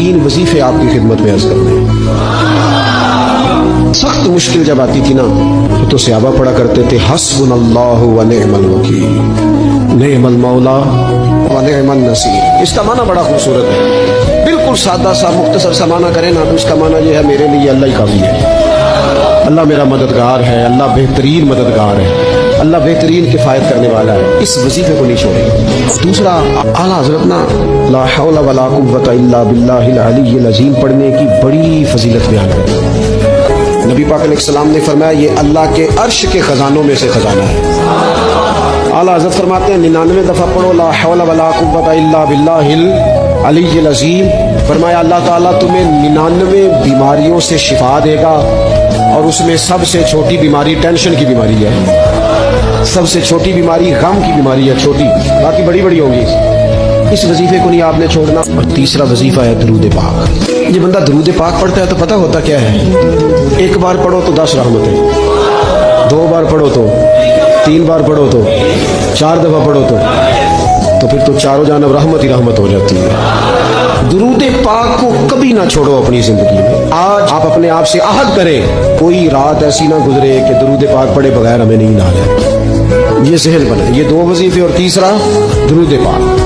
3 वजीफे आपकी खिदमत में अर्ज करने हैं। सख्त मुश्किल जब आती थी ना तो सहाबा पढ़ा करते थे हस्बुनल्लाहु व निअमल वकील, निअमल मौला व निअमन नसीर। इसका माना बड़ा खूबसूरत है। बिल्कुल सादा सा मुख्तसर सा माना करें ना तो इसका माना ये है मेरे लिए अल्लाह ही काफी है। अल्लाह मेरा मददगार है, अल्लाह बेहतरीन मददगार है, अल्लाह बेहतरीन किफायत करने वाला है। इस वजीफे को नहीं छोड़ेंगे। दूसरा, आला हज़रत ना ला हौला वला कुव्वता इल्ला बिल्लाहिल अलीय्यिल अज़ीम पढ़ने की बड़ी फजीलत बयान करते हैं। नबी पाक अलैहिस्सलाम ने फरमाया ये अल्लाह के अर्श के खजानों में से खजाना है। आला हज़रत फरमाते हैं 99 दफ़ा पढ़ो ला हौला वला कुव्वता इल्ला बिल्लाहिल अलीय्यिल अज़ीम। फरमाया अल्लाह ताला तुम्हें 99 बीमारियों से शिफा देगा और उसमें सबसे छोटी बीमारी टेंशन की बीमारी है। सबसे छोटी बीमारी गम की बीमारी है, छोटी, बाकी बड़ी बड़ी होगी। इस वजीफे को नहीं आपने छोड़ना। और तीसरा वजीफा है दरूद पाक। ये बंदा दरूद पाक पढ़ता है तो पता होता क्या है, एक बार पढ़ो तो 10 रहमतें, 2 बार पढ़ो तो, 3 बार पढ़ो तो, 4 दफा पढ़ो तो फिर तो चारों जानब रहमत ही रहमत हो जाती है। दुरूद पाक को कभी ना छोड़ो अपनी जिंदगी में। आज आप अपने आप से आहद करें, कोई रात ऐसी ना गुजरे कि दुरूद पाक पढ़े बगैर हमें नींद आ जाए। ये ज़हन बने। ये 2 वजीफे और तीसरा दुरूद पाक।